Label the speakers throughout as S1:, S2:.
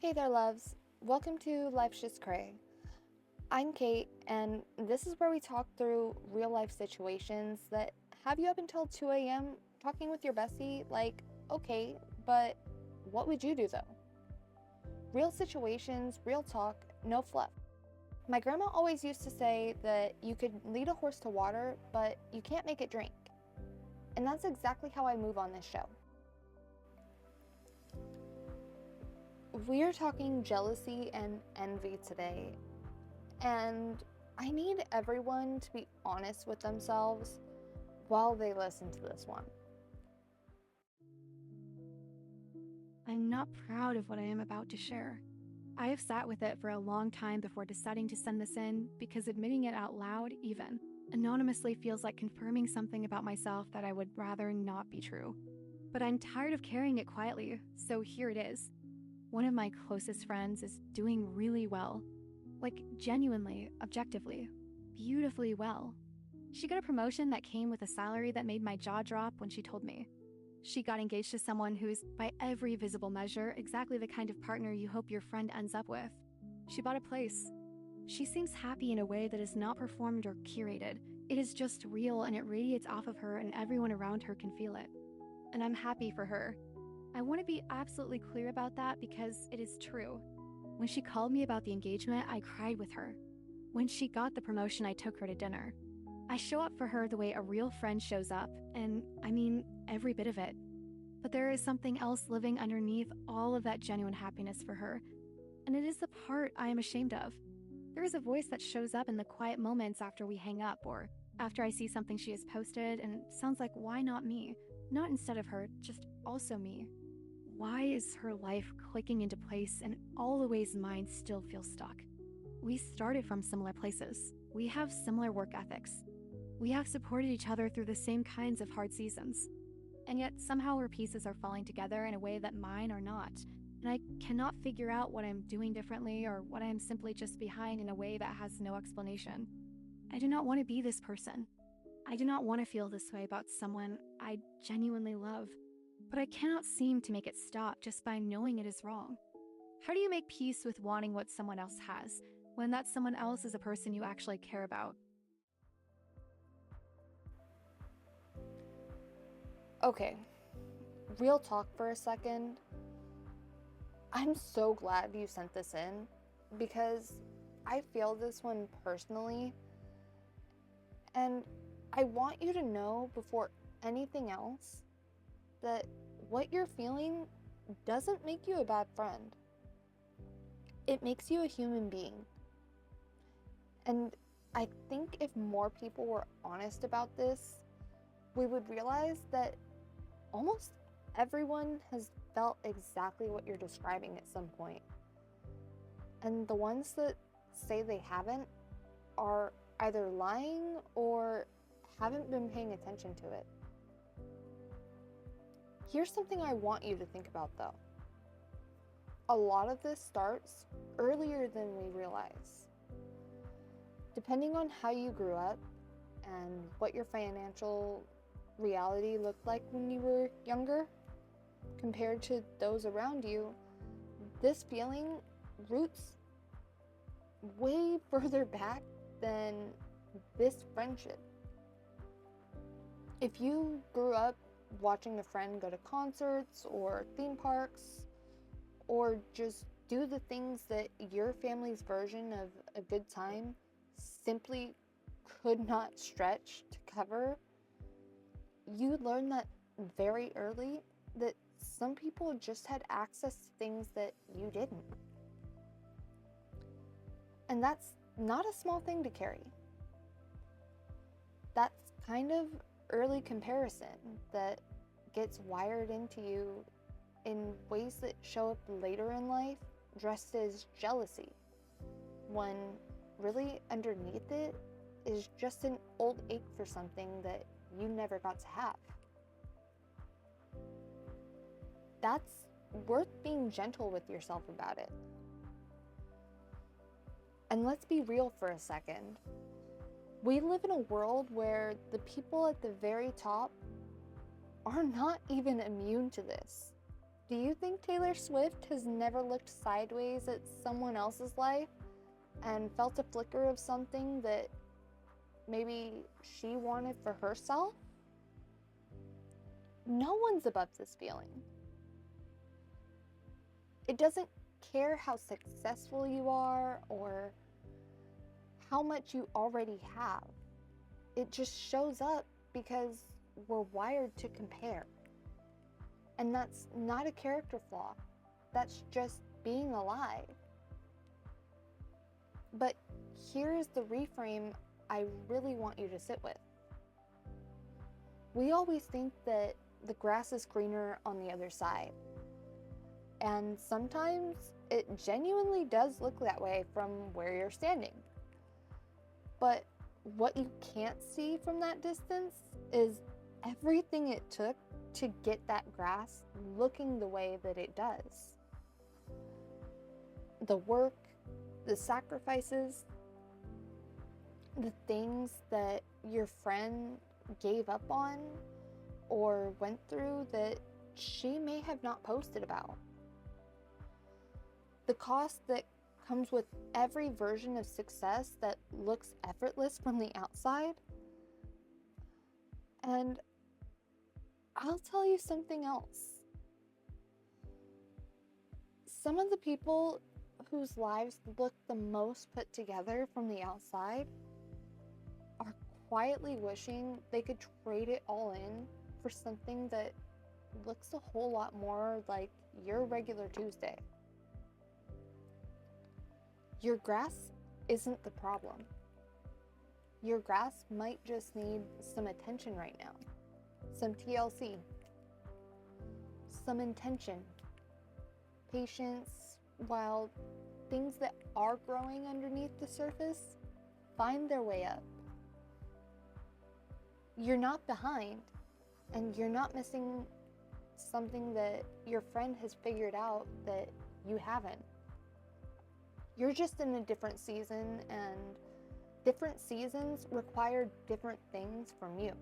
S1: Hey there, loves. Welcome to Life's Just Cray. I'm Kate, and this is where we talk through real life situations that have you up until 2 a.m. talking with your bestie. Like, okay, but what would you do though? Real situations, real talk, no fluff. My grandma always used to say that you could lead a horse to water, but you can't make it drink. And that's exactly how I move on this show. We are talking jealousy and envy today, and I need everyone to be honest with themselves while they listen to this one.
S2: I'm not proud of what I am about to share. I have sat with it for a long time before deciding to send this in because admitting it out loud, even anonymously, feels like confirming something about myself that I would rather not be true. But I'm tired of carrying it quietly, so here it is. One of my closest friends is doing really well. Like, genuinely, objectively, beautifully well. She got a promotion that came with a salary that made my jaw drop when she told me. She got engaged to someone who's, by every visible measure, exactly the kind of partner you hope your friend ends up with. She bought a place. She seems happy in a way that is not performed or curated. It is just real and it radiates off of her, and everyone around her can feel it. And I'm happy for her. I want to be absolutely clear about that because it is true. When she called me about the engagement, I cried with her. When she got the promotion, I took her to dinner. I show up for her the way a real friend shows up, and I mean every bit of it. But there is something else living underneath all of that genuine happiness for her, and it is the part I am ashamed of. There is a voice that shows up in the quiet moments after we hang up or after I see something she has posted and sounds like, why not me? Not instead of her, just also me. Why is her life clicking into place in all the ways mine still feels stuck? We started from similar places. We have similar work ethics. We have supported each other through the same kinds of hard seasons. And yet somehow her pieces are falling together in a way that mine are not. And I cannot figure out what I'm doing differently or what I am simply just behind in a way that has no explanation. I do not want to be this person. I do not want to feel this way about someone I genuinely love. But I cannot seem to make it stop just by knowing it is wrong. How do you make peace with wanting what someone else has when that someone else is a person you actually care about?
S1: Okay, real talk for a second. I'm so glad you sent this in because I feel this one personally, and I want you to know before anything else that what you're feeling doesn't make you a bad friend. It makes you a human being. And I think if more people were honest about this, we would realize that almost everyone has felt exactly what you're describing at some point. And the ones that say they haven't are either lying or haven't been paying attention to it. Here's something I want you to think about though. A lot of this starts earlier than we realize. Depending on how you grew up and what your financial reality looked like when you were younger, compared to those around you, this feeling roots way further back than this friendship. If you grew up watching a friend go to concerts or theme parks, or just do the things that your family's version of a good time simply could not stretch to cover, you learn that very early that some people just had access to things that you didn't. And that's not a small thing to carry. That's kind of early comparison that gets wired into you in ways that show up later in life dressed as jealousy, when really underneath it is just an old ache for something that you never got to have. That's worth being gentle with yourself about it. And let's be real for a second. We live in a world where the people at the very top are not even immune to this. Do you think Taylor Swift has never looked sideways at someone else's life and felt a flicker of something that maybe she wanted for herself? No one's above this feeling. It doesn't care how successful you are or how much you already have. It just shows up because we're wired to compare. And that's not a character flaw. That's just being alive. But here's the reframe I really want you to sit with. We always think that the grass is greener on the other side. And sometimes it genuinely does look that way from where you're standing. But what you can't see from that distance is everything it took to get that grass looking the way that it does. The work, the sacrifices, the things that your friend gave up on or went through that she may have not posted about. The cost that comes with every version of success that looks effortless from the outside. And I'll tell you something else. Some of the people whose lives look the most put together from the outside are quietly wishing they could trade it all in for something that looks a whole lot more like your regular Tuesday. Your grass isn't the problem. Your grass might just need some attention right now. Some TLC. Some intention. Patience, while things that are growing underneath the surface find their way up. You're not behind, and you're not missing something that your friend has figured out that you haven't. You're just in a different season, and different seasons require different things from you.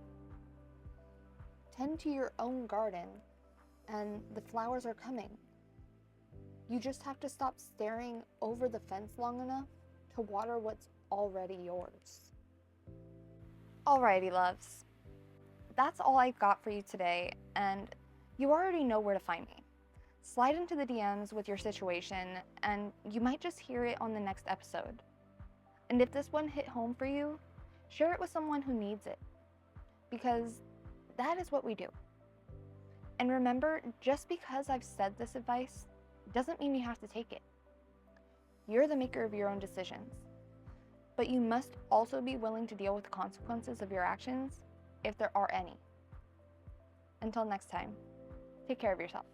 S1: Tend to your own garden, and the flowers are coming. You just have to stop staring over the fence long enough to water what's already yours. Alrighty, loves. That's all I've got for you today, and you already know where to find me. Slide into the DMs with your situation, and you might just hear it on the next episode. And if this one hit home for you, share it with someone who needs it, because that is what we do. And remember, just because I've said this advice doesn't mean you have to take it. You're the maker of your own decisions, but you must also be willing to deal with the consequences of your actions if there are any. Until next time, take care of yourself.